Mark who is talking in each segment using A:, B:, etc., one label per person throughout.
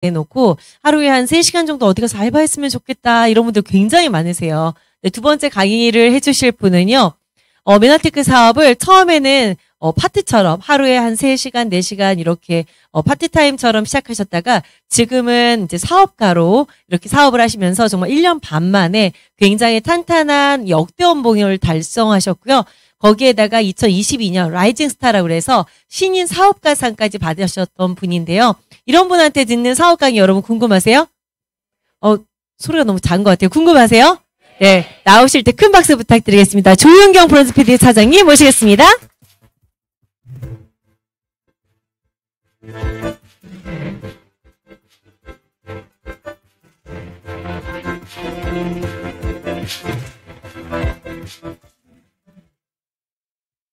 A: 내놓고 하루에 한 3시간 정도 어디 가서 알바했으면 좋겠다 이런 분들 굉장히 많으세요. 네, 두 번째 강의를 해주실 분은요. 메나테크 사업을 처음에는 파트처럼 하루에 한 3시간, 4시간 이렇게 파트타임처럼 시작하셨다가 지금은 이제 사업가로 이렇게 사업을 하시면서 정말 1년 반 만에 굉장히 탄탄한 역대 연봉을 달성하셨고요. 거기에다가 2022년 라이징 스타라고 그래서 신인 사업가상까지 받으셨던 분인데요. 이런 분한테 듣는 사업 강의 여러분 궁금하세요? 소리가 너무 작은 것 같아요. 궁금하세요? 네, 나오실 때 큰 박수 부탁드리겠습니다. 조윤경 브론즈 PD 사장님 모시겠습니다.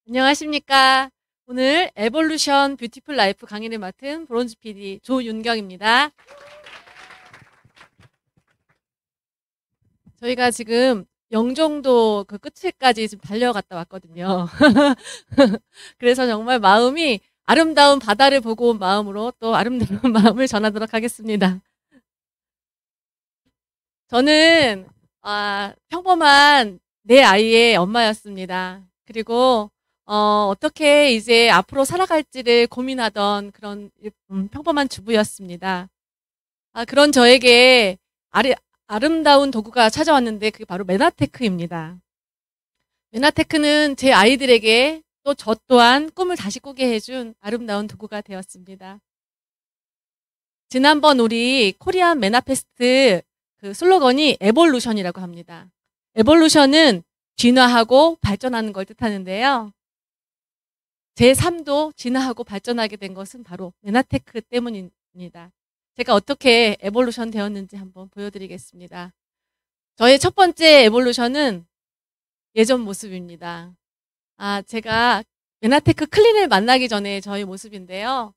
B: 안녕하십니까. 오늘 에볼루션 뷰티풀 라이프 강의를 맡은 브론즈 PD 조윤경입니다. 저희가 지금 영종도 그 끝에까지 지금 달려갔다 왔거든요. 그래서 정말 마음이 아름다운 바다를 보고 온 마음으로 또 아름다운 마음을 전하도록 하겠습니다. 저는 평범한 내 아이의 엄마였습니다. 그리고 어떻게 이제 앞으로 살아갈지를 고민하던 그런 평범한 주부였습니다. 그런 저에게 아름다운 도구가 찾아왔는데 그게 바로 메나테크입니다. 메나테크는 제 아이들에게 또 저 또한 꿈을 다시 꾸게 해준 아름다운 도구가 되었습니다. 지난번 우리 코리안 메나페스트 그 슬로건이 에볼루션이라고 합니다. 에볼루션은 진화하고 발전하는 걸 뜻하는데요. 제 삶도 진화하고 발전하게 된 것은 바로 메나테크 때문입니다. 제가 어떻게 에볼루션 되었는지 한번 보여드리겠습니다. 저의 첫 번째 에볼루션은 예전 모습입니다. 제가 메나테크 클린을 만나기 전에 저의 모습인데요.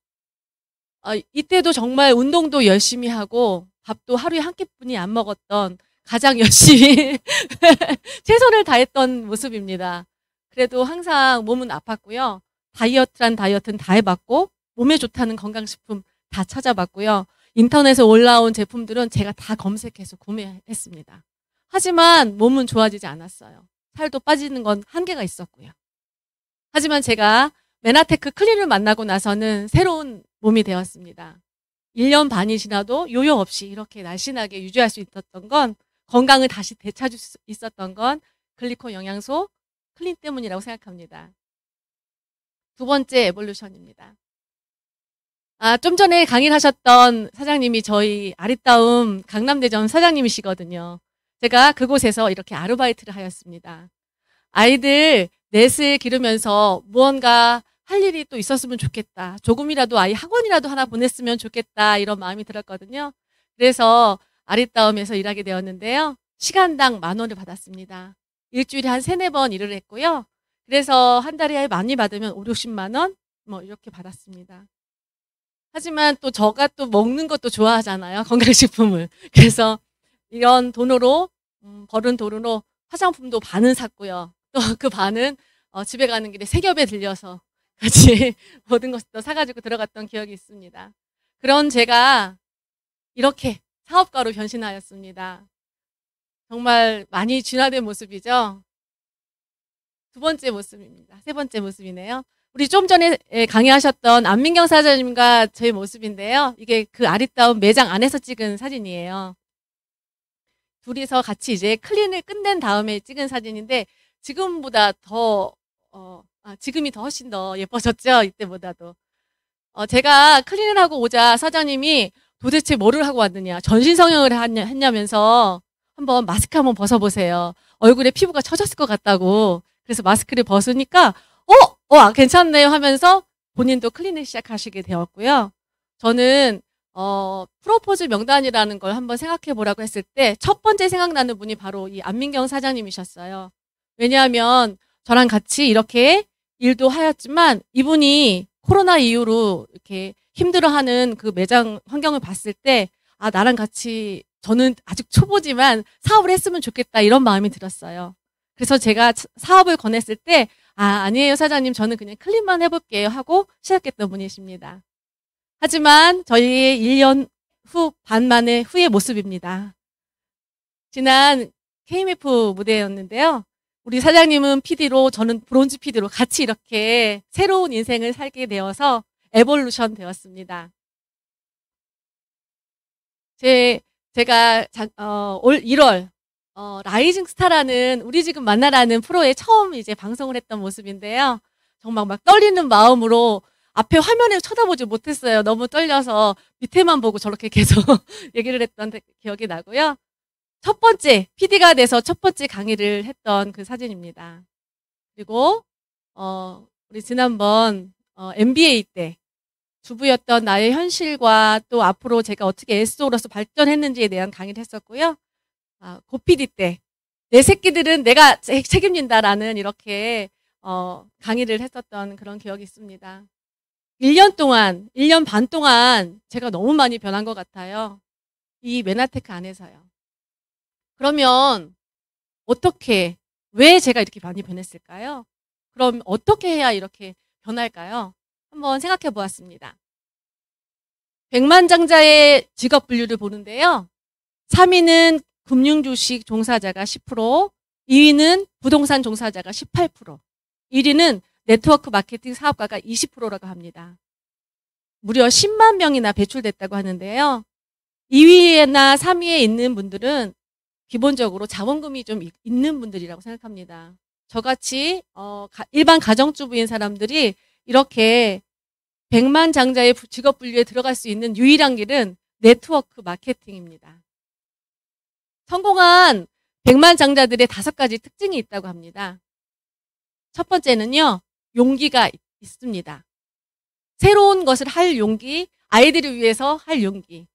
B: 이때도 정말 운동도 열심히 하고 밥도 하루에 한 끼뿐이 안 먹었던 가장 열심히 최선을 다했던 모습입니다. 그래도 항상 몸은 아팠고요. 다이어트란 다이어트는 다 해봤고 몸에 좋다는 건강식품 다 찾아봤고요. 인터넷에 올라온 제품들은 제가 다 검색해서 구매했습니다. 하지만 몸은 좋아지지 않았어요. 살도 빠지는 건 한계가 있었고요. 하지만 제가 메나테크 클린을 만나고 나서는 새로운 몸이 되었습니다. 1년 반이 지나도 요요 없이 이렇게 날씬하게 유지할 수 있었던 건, 건강을 다시 되찾을 수 있었던 건 글리코 영양소 클린 때문이라고 생각합니다. 두 번째 에볼루션입니다. 좀 전에 강의를 하셨던 사장님이 저희 아리따움 강남대점 사장님이시거든요. 제가 그곳에서 이렇게 아르바이트를 하였습니다. 아이들 넷을 기르면서 무언가 할 일이 또 있었으면 좋겠다. 조금이라도 아이 학원이라도 하나 보냈으면 좋겠다. 이런 마음이 들었거든요. 그래서 아리따움에서 일하게 되었는데요. 시간당 10,000원을 받았습니다. 일주일에 한 3-4번 일을 했고요. 그래서 한 달에 많이 받으면 50-60만 원? 뭐 이렇게 받았습니다. 하지만 또 저가 또 먹는 것도 좋아하잖아요. 건강식품을. 그래서 이런 돈으로, 벌은 돈으로 화장품도 반은 샀고요. 또 그 반은 집에 가는 길에 세겹에 들려서 같이 모든 것을 또 사가지고 들어갔던 기억이 있습니다. 그런 제가 이렇게 사업가로 변신하였습니다. 정말 많이 진화된 모습이죠. 두 번째 모습입니다. 세 번째 모습이네요. 우리 좀 전에 강의하셨던 안민경 사장님과 제 모습인데요. 이게 그 아리따운 매장 안에서 찍은 사진이에요. 둘이서 같이 이제 클린을 끝낸 다음에 찍은 사진인데 지금보다 지금이 더 훨씬 더 예뻐졌죠. 이때보다도. 제가 클린을 하고 오자 사장님이 도대체 뭐를 하고 왔느냐, 전신 성형을 했냐면서 한번 마스크 한번 벗어보세요. 얼굴에 피부가 처졌을 것 같다고. 그래서 마스크를 벗으니까 괜찮네요 하면서 본인도 클린을 시작하시게 되었고요. 저는 프로포즈 명단이라는 걸 한번 생각해 보라고 했을 때 첫 번째 생각나는 분이 바로 이 안민경 사장님이셨어요. 왜냐하면 저랑 같이 이렇게 일도 하였지만 이분이 코로나 이후로 이렇게 힘들어하는 그 매장 환경을 봤을 때 나랑 같이, 저는 아직 초보지만 사업을 했으면 좋겠다 이런 마음이 들었어요. 그래서 제가 사업을 권했을 때 아니에요 사장님, 저는 그냥 클린만 해볼게요 하고 시작했던 분이십니다. 하지만 저희 1년 후 반 만에 후의 모습입니다. 지난 KMF 무대였는데요. 우리 사장님은 PD로 저는 브론즈 PD로 같이 이렇게 새로운 인생을 살게 되어서 에볼루션 되었습니다. 제가 올 1월 라이징 스타라는 우리 지금 만나라는 프로에 처음 이제 방송을 했던 모습인데요. 정말 막 떨리는 마음으로 앞에 화면에 쳐다보지 못했어요. 너무 떨려서 밑에만 보고 저렇게 계속 얘기를 했던 기억이 나고요. 첫 번째, PD가 돼서 첫 번째 강의를 했던 그 사진입니다. 그리고, 우리 지난번, MBA 때 주부였던 나의 현실과 또 앞으로 제가 어떻게 SO로서 발전했는지에 대한 강의를 했었고요. 고 PD 때, 내 새끼들은 내가 책임진다라는 이렇게, 강의를 했었던 그런 기억이 있습니다. 1년 반 동안 제가 너무 많이 변한 것 같아요. 이 메나테크 안에서요. 그러면 왜 제가 이렇게 많이 변했을까요? 그럼 어떻게 해야 이렇게 변할까요? 한번 생각해 보았습니다. 백만장자의 직업 분류를 보는데요. 3위는 금융주식 종사자가 10%, 2위는 부동산 종사자가 18%, 1위는 네트워크 마케팅 사업가가 20%라고 합니다. 무려 10만 명이나 배출됐다고 하는데요. 2위나 3위에 있는 분들은 기본적으로 자본금이 좀 있는 분들이라고 생각합니다. 저같이 일반 가정주부인 사람들이 이렇게 100만 장자의 직업 분류에 들어갈 수 있는 유일한 길은 네트워크 마케팅입니다. 성공한 100만 장자들의 5가지 특징이 있다고 합니다. 첫 번째는요, 용기가 있습니다. 새로운 것을 할 용기, 아이들을 위해서 할 용기.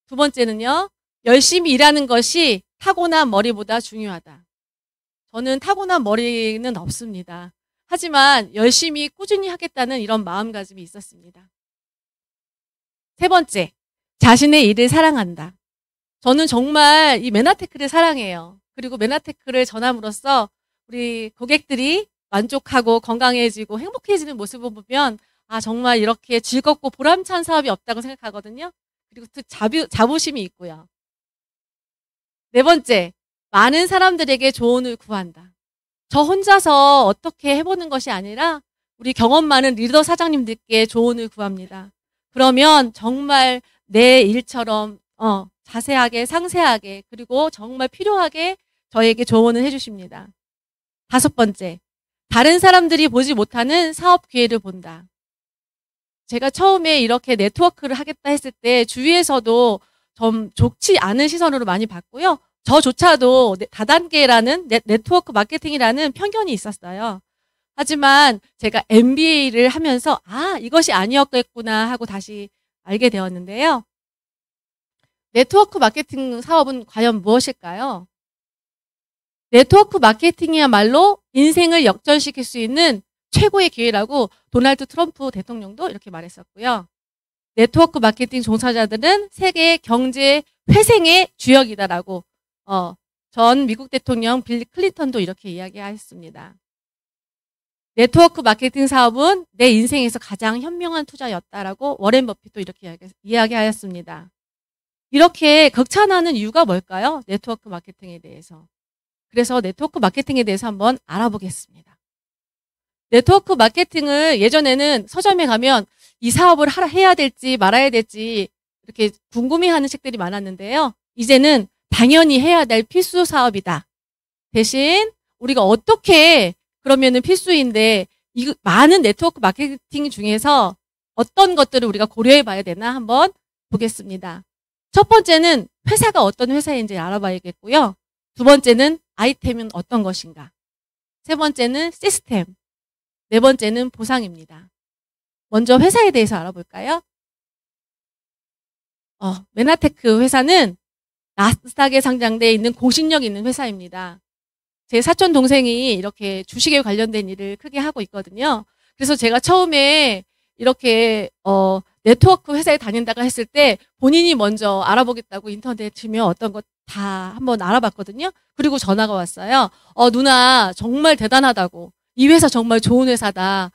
B: 두 번째는요, 열심히 일하는 것이 타고난 머리보다 중요하다. 저는 타고난 머리는 없습니다. 하지만 열심히 꾸준히 하겠다는 이런 마음가짐이 있었습니다. 세 번째, 자신의 일을 사랑한다. 저는 정말 이 메나테크를 사랑해요. 그리고 메나테크를 전함으로써 우리 고객들이 만족하고 건강해지고 행복해지는 모습을 보면 정말 이렇게 즐겁고 보람찬 사업이 없다고 생각하거든요. 그리고 또 자부심이 있고요. 네 번째, 많은 사람들에게 조언을 구한다. 저 혼자서 어떻게 해보는 것이 아니라 우리 경험 많은 리더 사장님들께 조언을 구합니다. 그러면 정말 내 일처럼 자세하게 상세하게 그리고 정말 필요하게 저에게 조언을 해주십니다. 다섯 번째, 다른 사람들이 보지 못하는 사업 기회를 본다. 제가 처음에 이렇게 네트워크를 하겠다 했을 때 주위에서도 좀 좋지 않은 시선으로 많이 봤고요. 저조차도 다단계라는 네트워크 마케팅이라는 편견이 있었어요. 하지만 제가 MBA를 하면서 이것이 아니었겠구나 하고 다시 알게 되었는데요. 네트워크 마케팅 사업은 과연 무엇일까요? 네트워크 마케팅이야말로 인생을 역전시킬 수 있는 최고의 기회라고 도널드 트럼프 대통령도 이렇게 말했었고요. 네트워크 마케팅 종사자들은 세계 경제 회생의 주역이다라고 전 미국 대통령 빌 클린턴도 이렇게 이야기하였습니다. 네트워크 마케팅 사업은 내 인생에서 가장 현명한 투자였다라고 워렌 버핏도 이렇게 이야기하였습니다. 이렇게 극찬하는 이유가 뭘까요? 네트워크 마케팅에 대해서. 그래서 네트워크 마케팅에 대해서 한번 알아보겠습니다. 네트워크 마케팅을 예전에는 서점에 가면 이 사업을 해야 될지 말아야 될지 이렇게 궁금해하는 책들이 많았는데요. 이제는 당연히 해야 될 필수 사업이다. 대신 우리가 어떻게 그러면은 필수인데 이 많은 네트워크 마케팅 중에서 어떤 것들을 우리가 고려해 봐야 되나 한번 보겠습니다. 첫 번째는 회사가 어떤 회사인지 알아봐야겠고요. 두 번째는 아이템은 어떤 것인가. 세 번째는 시스템. 네 번째는 보상입니다. 먼저 회사에 대해서 알아볼까요? 메나테크 회사는 나스닥에 상장되어 있는 공신력 있는 회사입니다. 제 사촌 동생이 이렇게 주식에 관련된 일을 크게 하고 있거든요. 그래서 제가 처음에 이렇게 네트워크 회사에 다닌다고 했을 때 본인이 먼저 알아보겠다고 인터넷 치면 어떤 것 다 한번 알아봤거든요. 그리고 전화가 왔어요. 누나 정말 대단하다고. 이 회사 정말 좋은 회사다.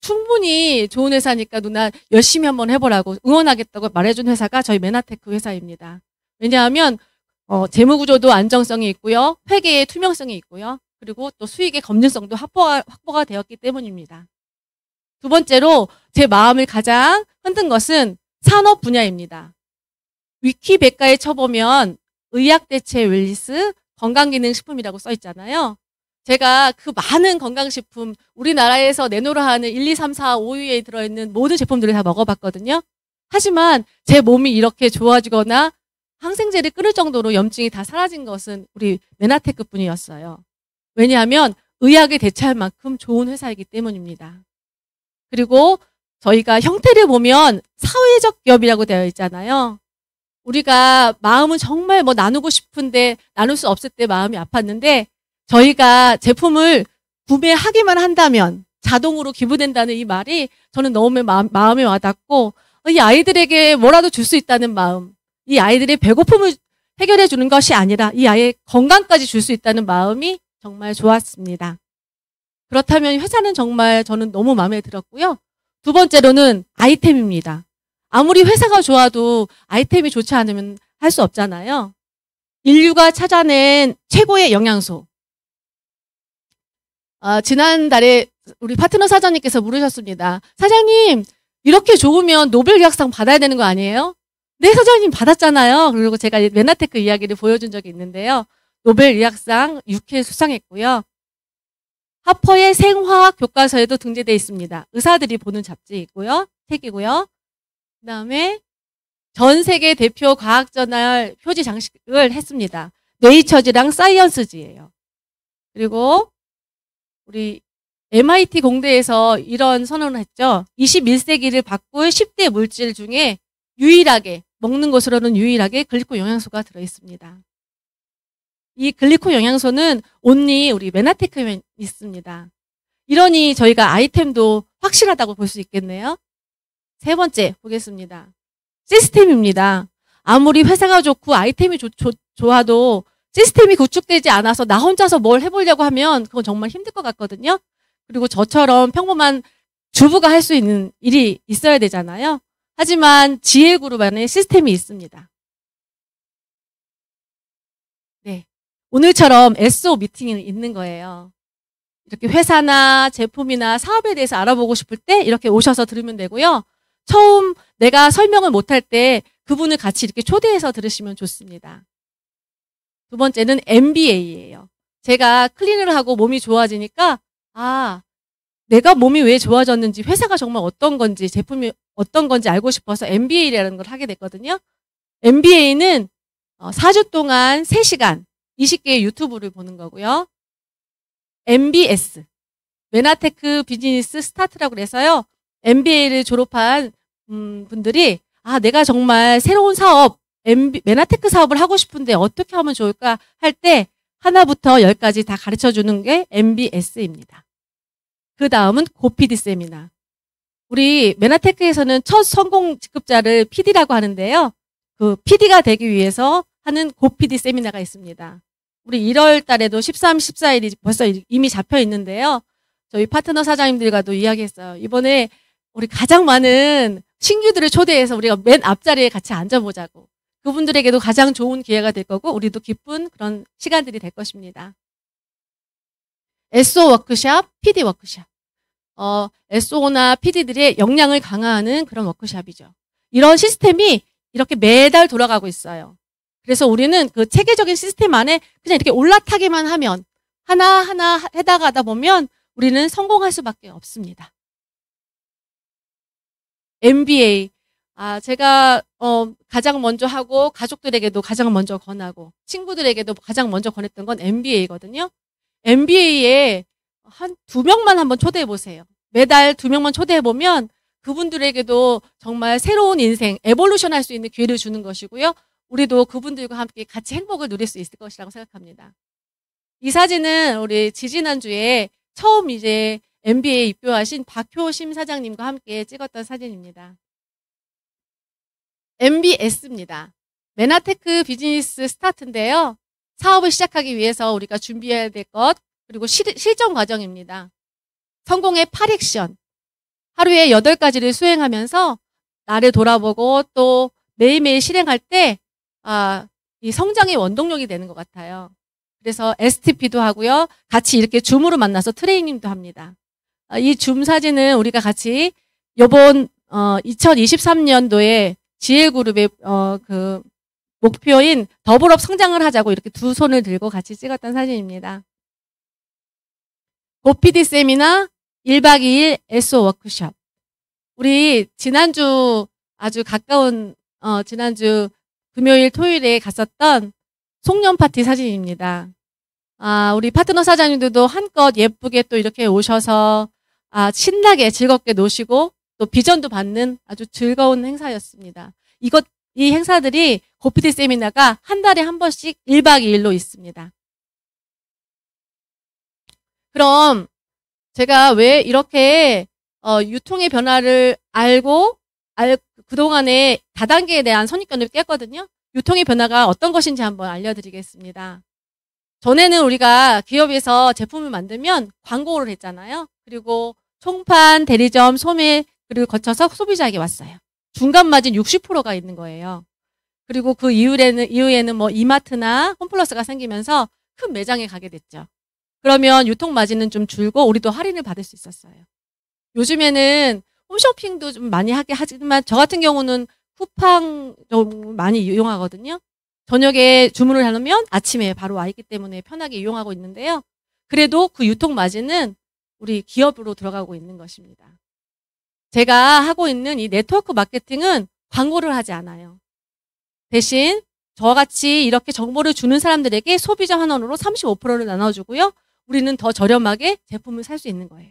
B: 충분히 좋은 회사니까 누나 열심히 한번 해보라고 응원하겠다고 말해준 회사가 저희 메나테크 회사입니다. 왜냐하면 재무구조도 안정성이 있고요. 회계의 투명성이 있고요. 그리고 또 수익의 검증성도 확보가 되었기 때문입니다. 두 번째로 제 마음을 가장 흔든 것은 산업 분야입니다. 위키백과에 쳐보면 의약대체 웰니스 건강기능식품이라고 써 있잖아요. 제가 그 많은 건강식품, 우리나라에서 내놓으라 하는 1, 2, 3, 4, 5위에 들어있는 모든 제품들을 다 먹어봤거든요. 하지만 제 몸이 이렇게 좋아지거나 항생제를 끊을 정도로 염증이 다 사라진 것은 우리 메나테크 뿐이었어요. 왜냐하면 의학에 대체할 만큼 좋은 회사이기 때문입니다. 그리고 저희가 형태를 보면 사회적 기업이라고 되어 있잖아요. 우리가 마음은 정말 뭐 나누고 싶은데 나눌 수 없을 때 마음이 아팠는데 저희가 제품을 구매하기만 한다면 자동으로 기부된다는 이 말이 저는 너무 마음에 와닿고 이 아이들에게 뭐라도 줄 수 있다는 마음, 이 아이들의 배고픔을 해결해 주는 것이 아니라 이 아이의 건강까지 줄 수 있다는 마음이 정말 좋았습니다. 그렇다면 회사는 정말 저는 너무 마음에 들었고요. 두 번째로는 아이템입니다. 아무리 회사가 좋아도 아이템이 좋지 않으면 할 수 없잖아요. 인류가 찾아낸 최고의 영양소. 지난달에 우리 파트너 사장님께서 물으셨습니다. 사장님, 이렇게 좋으면 노벨 의학상 받아야 되는 거 아니에요? 네, 사장님 받았잖아요. 그리고 제가 메나테크 이야기를 보여준 적이 있는데요. 노벨 의학상 6회 수상했고요. 하퍼의 생화학 교과서에도 등재되어 있습니다. 의사들이 보는 잡지이고요. 책이고요. 그 다음에 전 세계 대표 과학저널 표지 장식을 했습니다. 네이처즈랑 사이언스지예요. 그리고 우리 MIT 공대에서 이런 선언을 했죠. 21세기를 바꿀 10대 물질 중에 유일하게, 먹는 것으로는 유일하게 글리코 영양소가 들어있습니다. 이 글리코 영양소는 온리 우리 메나테크에 있습니다. 이러니 저희가 아이템도 확실하다고 볼 수 있겠네요. 세 번째 보겠습니다. 시스템입니다. 아무리 회사가 좋고 아이템이 좋아도 시스템이 구축되지 않아서 나 혼자서 뭘 해보려고 하면 그건 정말 힘들 것 같거든요. 그리고 저처럼 평범한 주부가 할 수 있는 일이 있어야 되잖아요. 하지만 지혜그룹 안에 시스템이 있습니다. 네, 오늘처럼 SO 미팅이 있는 거예요. 이렇게 회사나 제품이나 사업에 대해서 알아보고 싶을 때 이렇게 오셔서 들으면 되고요. 처음 내가 설명을 못할 때 그분을 같이 이렇게 초대해서 들으시면 좋습니다. 두 번째는 MBA예요. 제가 클리닝을 하고 몸이 좋아지니까 내가 몸이 왜 좋아졌는지, 회사가 정말 어떤 건지, 제품이 어떤 건지 알고 싶어서 MBA라는 걸 하게 됐거든요. MBA는 4주 동안 3시간 20개의 유튜브를 보는 거고요. MBS, 메나테크 비즈니스 스타트라고 해서요. MBA를 졸업한 분들이 내가 정말 새로운 사업, 메나테크 사업을 하고 싶은데 어떻게 하면 좋을까 할 때 하나부터 10까지 다 가르쳐주는 게 MBS입니다. 그 다음은 고PD 세미나. 우리 메나테크에서는 첫 성공 직급자를 PD라고 하는데요. 그 PD가 되기 위해서 하는 고PD 세미나가 있습니다. 우리 1월 달에도 13, 14일이 벌써 이미 잡혀 있는데요. 저희 파트너 사장님들과도 이야기했어요. 이번에 우리 가장 많은 신규들을 초대해서 우리가 맨 앞자리에 같이 앉아보자고. 그분들에게도 가장 좋은 기회가 될 거고 우리도 기쁜 그런 시간들이 될 것입니다. SO 워크샵, PD 워크샵. SO나 PD들의 역량을 강화하는 그런 워크샵이죠. 이런 시스템이 이렇게 매달 돌아가고 있어요. 그래서 우리는 그 체계적인 시스템 안에 그냥 이렇게 올라타기만 하면 하나하나 해나가다 보면 우리는 성공할 수밖에 없습니다. MBA. 제가 가장 먼저 하고 가족들에게도 가장 먼저 권하고 친구들에게도 가장 먼저 권했던 건 MBA거든요. MBA에 한 2명만 한번 초대해 보세요. 매달 2명만 초대해 보면 그분들에게도 정말 새로운 인생, 에볼루션 할 수 있는 기회를 주는 것이고요. 우리도 그분들과 함께 같이 행복을 누릴 수 있을 것이라고 생각합니다. 이 사진은 우리 지지난주에 처음 이제 MBA 입교하신 박효심 사장님과 함께 찍었던 사진입니다. MBS입니다. 메나테크 비즈니스 스타트인데요. 사업을 시작하기 위해서 우리가 준비해야 될 것, 그리고 실전 과정입니다. 성공의 8액션. 하루에 8가지를 수행하면서 나를 돌아보고 또 매일매일 실행할 때, 이 성장의 원동력이 되는 것 같아요. 그래서 STP도 하고요. 같이 이렇게 줌으로 만나서 트레이닝도 합니다. 이 줌 사진은 우리가 같이 요번 2023년도에 지혜그룹의 그 목표인 더블업 성장을 하자고 이렇게 두 손을 들고 같이 찍었던 사진입니다. 고PD 세미나 1박 2일 SO 워크숍. 우리 지난주 아주 가까운 지난주 금요일 토요일에 갔었던 송년 파티 사진입니다. 우리 파트너 사장님들도 한껏 예쁘게 또 이렇게 오셔서 신나게 즐겁게 노시고 또 비전도 받는 아주 즐거운 행사였습니다. 이 행사들이 고PD 세미나가 한 달에 한 번씩 1박 2일로 있습니다. 그럼 제가 왜 이렇게 유통의 변화를 알고 그동안에 다단계에 대한 선입견을 깼거든요. 유통의 변화가 어떤 것인지 한번 알려드리겠습니다. 전에는 우리가 기업에서 제품을 만들면 광고를 했잖아요. 그리고 총판, 대리점, 소매 그리고 거쳐서 소비자에게 왔어요. 중간 마진 60%가 있는 거예요. 그리고 그 이후에는 뭐 이마트나 홈플러스가 생기면서 큰 매장에 가게 됐죠. 그러면 유통 마진은 좀 줄고 우리도 할인을 받을 수 있었어요. 요즘에는 홈쇼핑도 좀 많이 하게 하지만 저 같은 경우는 쿠팡 좀 많이 이용하거든요. 저녁에 주문을 해놓으면 아침에 바로 와 있기 때문에 편하게 이용하고 있는데요. 그래도 그 유통 마진은 우리 기업으로 들어가고 있는 것입니다. 제가 하고 있는 이 네트워크 마케팅은 광고를 하지 않아요. 대신 저같이 이렇게 정보를 주는 사람들에게 소비자 환원으로 35%를 나눠주고요. 우리는 더 저렴하게 제품을 살 수 있는 거예요.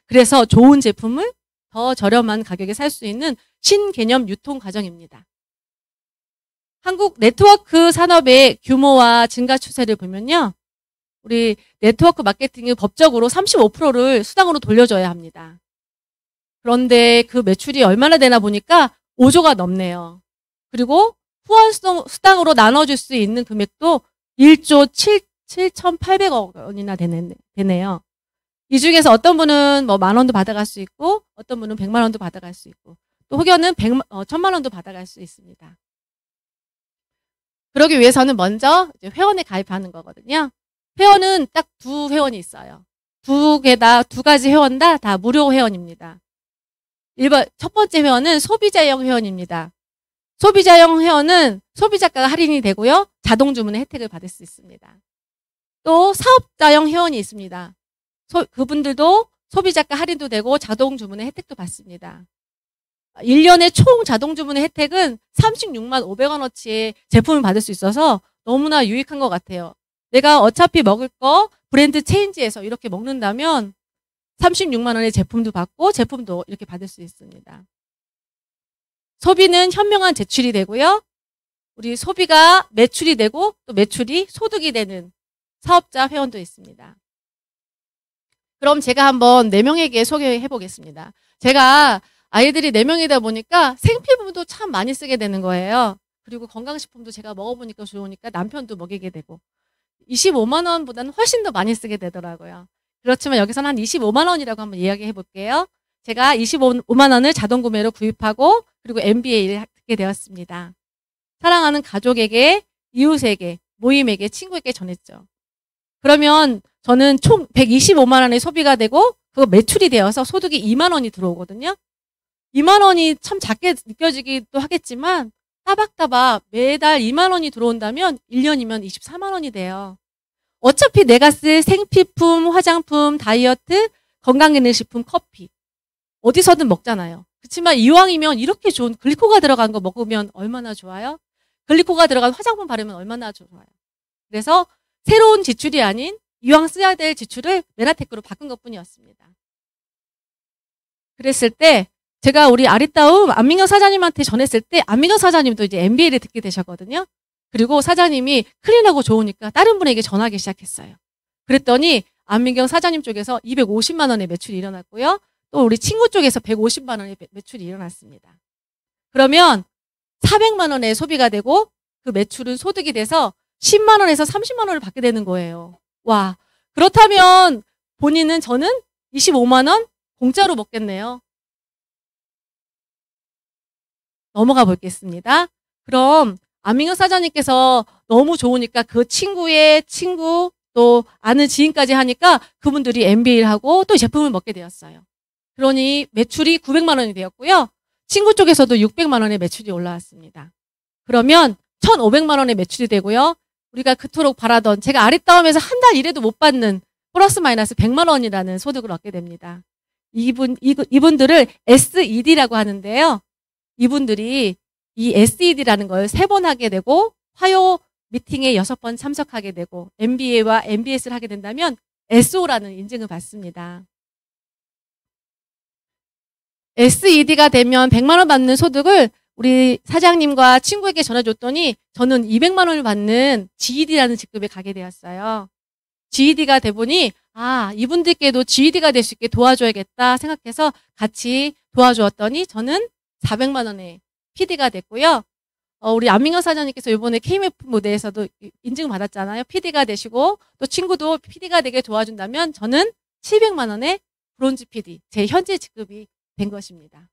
B: 그래서 좋은 제품을 더 저렴한 가격에 살 수 있는 신개념 유통 과정입니다. 한국 네트워크 산업의 규모와 증가 추세를 보면요. 우리 네트워크 마케팅이 법적으로 35%를 수당으로 돌려줘야 합니다. 그런데 그 매출이 얼마나 되나 보니까 5조가 넘네요. 그리고 후원 수당으로 나눠줄 수 있는 금액도 1조 7,800억 원이나 되네요. 이 중에서 어떤 분은 뭐 10,000원도 받아갈 수 있고 어떤 분은 100만 원도 받아갈 수 있고 또 혹여는 1,000만 원도 받아갈 수 있습니다. 그러기 위해서는 먼저 이제 회원에 가입하는 거거든요. 회원은 딱 2회원이 있어요. 두 가지 회원 다 무료 회원입니다. 첫 번째 회원은 소비자형 회원입니다. 소비자형 회원은 소비자가가 할인이 되고요. 자동 주문의 혜택을 받을 수 있습니다. 또 사업자형 회원이 있습니다. 그분들도 소비자가 할인도 되고 자동 주문의 혜택도 받습니다. 1년에 총 자동 주문의 혜택은 36만 500원어치의 제품을 받을 수 있어서 너무나 유익한 것 같아요. 내가 어차피 먹을 거 브랜드 체인지에서 이렇게 먹는다면 36만 원의 제품도 받고 제품도 이렇게 받을 수 있습니다. 소비는 현명한 제출이 되고요. 우리 소비가 매출이 되고 또 매출이 소득이 되는 사업자 회원도 있습니다. 그럼 제가 한번 4명에게 소개해 보겠습니다. 제가 아이들이 4명이다 보니까 생필품도 참 많이 쓰게 되는 거예요. 그리고 건강식품도 제가 먹어보니까 좋으니까 남편도 먹이게 되고 25만 원보다는 훨씬 더 많이 쓰게 되더라고요. 그렇지만 여기서는 한 25만 원이라고 한번 이야기해 볼게요. 제가 25만 원을 자동 구매로 구입하고 그리고 MBA를 듣게 되었습니다. 사랑하는 가족에게, 이웃에게, 모임에게, 친구에게 전했죠. 그러면 저는 총 125만 원의 소비가 되고 그거 매출이 되어서 소득이 2만 원이 들어오거든요. 2만 원이 참 작게 느껴지기도 하겠지만 따박따박 매달 2만 원이 들어온다면 1년이면 24만 원이 돼요. 어차피 내가 쓸 생필품, 화장품, 다이어트, 건강기능식품, 커피 어디서든 먹잖아요. 그렇지만 이왕이면 이렇게 좋은 글리코가 들어간 거 먹으면 얼마나 좋아요? 글리코가 들어간 화장품 바르면 얼마나 좋아요? 그래서 새로운 지출이 아닌 이왕 써야 될 지출을 메나테크로 바꾼 것뿐이었습니다. 그랬을 때 제가 우리 아리따움 안민경 사장님한테 전했을 때 안민경 사장님도 이제 MBA를 듣게 되셨거든요. 그리고 사장님이 클린하고 좋으니까 다른 분에게 전하기 시작했어요. 그랬더니 안민경 사장님 쪽에서 250만 원의 매출이 일어났고요. 또 우리 친구 쪽에서 150만 원의 매출이 일어났습니다. 그러면 400만 원의 소비가 되고 그 매출은 소득이 돼서 10만 원에서 30만 원을 받게 되는 거예요. 와, 그렇다면 저는 25만 원 공짜로 먹겠네요. 넘어가 보겠습니다. 그럼 안민경 사장님께서 너무 좋으니까 그 친구의 친구 또 아는 지인까지 하니까 그분들이 MBA를 하고 또 제품을 먹게 되었어요. 그러니 매출이 900만 원이 되었고요. 친구 쪽에서도 600만 원의 매출이 올라왔습니다. 그러면 1,500만 원의 매출이 되고요. 우리가 그토록 바라던 제가 아랫다움에서 한 달 일해도 못 받는 플러스 마이너스 100만 원이라는 소득을 얻게 됩니다. 이분들을 SED라고 하는데요. 이분들이 이 SED라는 걸 3번 하게 되고 화요 미팅에 6번 참석하게 되고 MBA와 MBS를 하게 된다면 SO라는 인증을 받습니다. SED가 되면 100만 원 받는 소득을 우리 사장님과 친구에게 전해줬더니 저는 200만 원을 받는 GED라는 직급에 가게 되었어요. GED가 돼 보니 이분들께도 GED가 될 수 있게 도와줘야겠다 생각해서 같이 도와주었더니 저는 400만 원의 PD가 됐고요. 우리 안민경 사장님께서 이번에 KMF 무대에서도 인증을 받았잖아요. PD가 되시고 또 친구도 PD가 되게 도와준다면 저는 700만 원의 브론즈 PD, 제 현재 직급이 된 것입니다.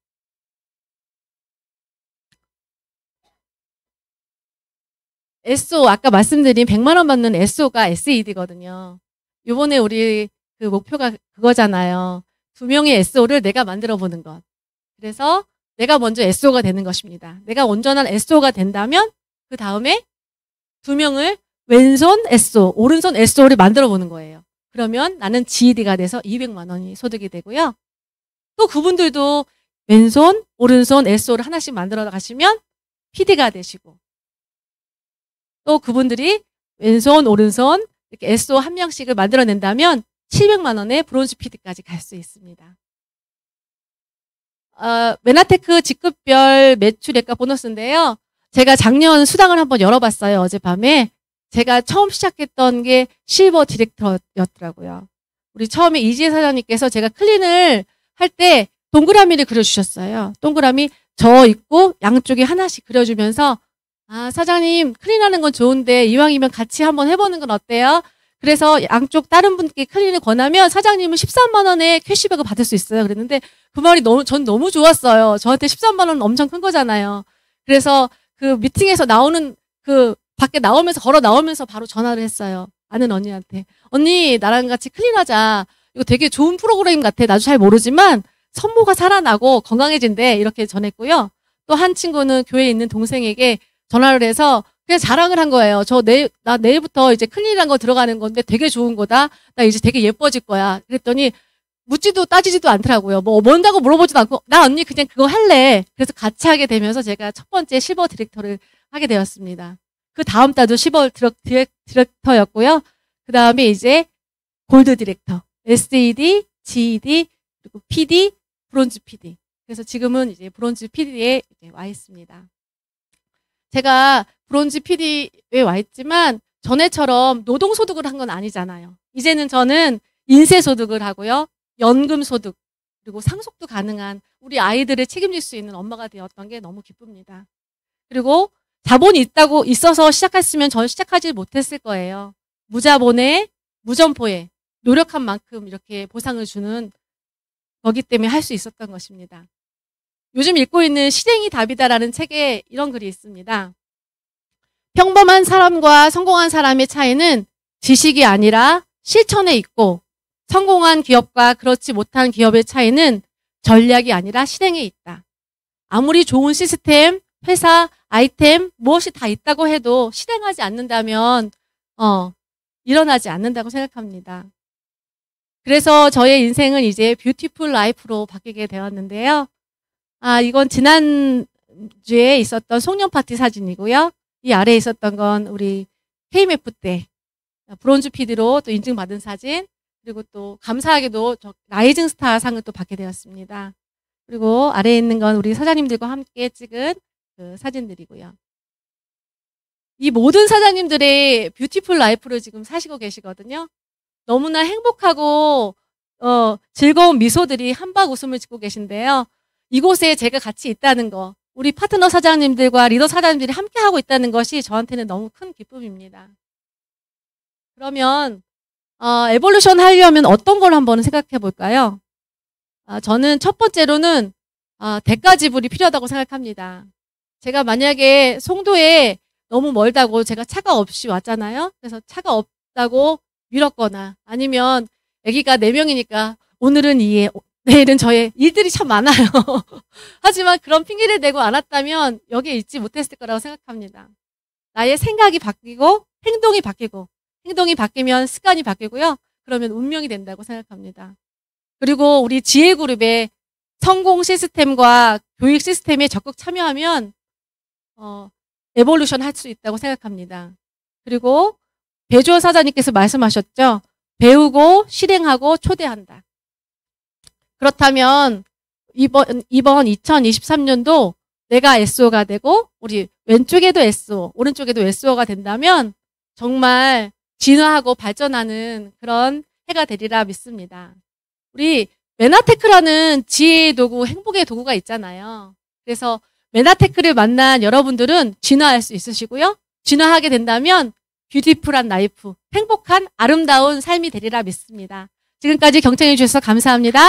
B: SO, 아까 말씀드린 100만 원 받는 SO가 SED거든요. 요번에 우리 그 목표가 그거잖아요. 2명의 SO를 내가 만들어 보는 것. 그래서 내가 먼저 SO가 되는 것입니다. 내가 온전한 SO가 된다면 그 다음에 2명을 왼손 SO, 오른손 SO를 만들어 보는 거예요. 그러면 나는 GED가 돼서 200만 원이 소득이 되고요. 또 그분들도 왼손, 오른손 SO를 하나씩 만들어 가시면 PD가 되시고 또 그분들이 왼손, 오른손 이렇게 SO 한 명씩을 만들어낸다면 700만 원의 브론즈 PD까지 갈 수 있습니다. 메나테크 직급별 매출액과 보너스인데요. 제가 작년 수당을 한번 열어봤어요. 어젯밤에. 제가 처음 시작했던 게 실버 디렉터였더라고요. 우리 처음에 이지혜 사장님께서 제가 클린을 할 때 동그라미를 그려주셨어요. 동그라미 저 있고 양쪽에 하나씩 그려주면서 사장님 클린하는 건 좋은데 이왕이면 같이 한번 해보는 건 어때요? 그래서 양쪽 다른 분께 클린을 권하면 사장님은 13만 원의 캐시백을 받을 수 있어요. 그랬는데 그 말이 전 너무 좋았어요. 저한테 13만 원은 엄청 큰 거잖아요. 그래서 그 미팅에서 나오는 그 밖에 나오면서 걸어 나오면서 바로 전화를 했어요. 아는 언니한테. 언니 나랑 같이 클린하자. 이거 되게 좋은 프로그램 같아. 나도 잘 모르지만 선모가 살아나고 건강해진대. 이렇게 전했고요. 또 한 친구는 교회에 있는 동생에게 전화를 해서 그냥 자랑을 한 거예요. 나 내일부터 이제 클린이란 거 들어가는 건데 되게 좋은 거다. 나 이제 되게 예뻐질 거야. 그랬더니 묻지도 따지지도 않더라고요. 뭔다고 물어보지도 않고 나 언니 그냥 그거 할래. 그래서 같이 하게 되면서 제가 첫 번째 실버 디렉터를 하게 되었습니다. 그 다음 달도 실버 디렉터였고요. 그 다음에 이제 골드 디렉터, SED, GED, 그리고 PD, 브론즈 PD. 그래서 지금은 이제 브론즈 PD에 이제 와 있습니다. 제가 브론즈 PD에 와 있지만 전에처럼 노동소득을 한 건 아니잖아요. 이제는 저는 인세소득을 하고요. 연금소득 그리고 상속도 가능한 우리 아이들을 책임질 수 있는 엄마가 되었던 게 너무 기쁩니다. 그리고 자본이 있어서 시작했으면 저는 시작하지 못했을 거예요. 무자본에 무점포에 노력한 만큼 이렇게 보상을 주는 거기 때문에 할 수 있었던 것입니다. 요즘 읽고 있는 실행이 답이다라는 책에 이런 글이 있습니다. 평범한 사람과 성공한 사람의 차이는 지식이 아니라 실천에 있고 성공한 기업과 그렇지 못한 기업의 차이는 전략이 아니라 실행에 있다. 아무리 좋은 시스템, 회사, 아이템 무엇이 다 있다고 해도 실행하지 않는다면 일어나지 않는다고 생각합니다. 그래서 저의 인생은 이제 뷰티풀 라이프로 바뀌게 되었는데요. 이건 지난주에 있었던 송년 파티 사진이고요. 이 아래에 있었던 건 우리 KMF 때 브론즈 PD로 또 인증받은 사진, 그리고 또 감사하게도 라이징 스타 상을 또 받게 되었습니다. 그리고 아래에 있는 건 우리 사장님들과 함께 찍은 그 사진들이고요. 이 모든 사장님들의 뷰티풀 라이프를 지금 사시고 계시거든요. 너무나 행복하고 즐거운 미소들이 한박 웃음을 짓고 계신데요. 이곳에 제가 같이 있다는 거, 우리 파트너 사장님들과 리더 사장님들이 함께 하고 있다는 것이 저한테는 너무 큰 기쁨입니다. 그러면 에볼루션 하려면 어떤 걸 한번 생각해 볼까요? 저는 첫 번째로는 대가 지불이 필요하다고 생각합니다. 제가 만약에 송도에 너무 멀다고 제가 차가 없이 왔잖아요. 그래서 차가 없다고 미뤘거나 아니면 아기가 4명이니까 오늘은 이에 내일은 저의 일들이 참 많아요. 하지만 그런 핑계를 대고 안 왔다면 여기에 있지 못했을 거라고 생각합니다. 나의 생각이 바뀌고 행동이 바뀌고 행동이 바뀌면 습관이 바뀌고요. 그러면 운명이 된다고 생각합니다. 그리고 우리 지혜그룹의 성공 시스템과 교육 시스템에 적극 참여하면 에볼루션 할 수 있다고 생각합니다. 그리고 배주호 사장님께서 말씀하셨죠. 배우고 실행하고 초대한다. 그렇다면 이번 2023년도 내가 SO가 되고 우리 왼쪽에도 SO, 오른쪽에도 SO가 된다면 정말 진화하고 발전하는 그런 해가 되리라 믿습니다. 우리 메나테크라는 지혜의 도구, 행복의 도구가 있잖아요. 그래서 메나테크를 만난 여러분들은 진화할 수 있으시고요. 진화하게 된다면 뷰티풀한 라이프, 행복한 아름다운 삶이 되리라 믿습니다. 지금까지 경청해 주셔서 감사합니다.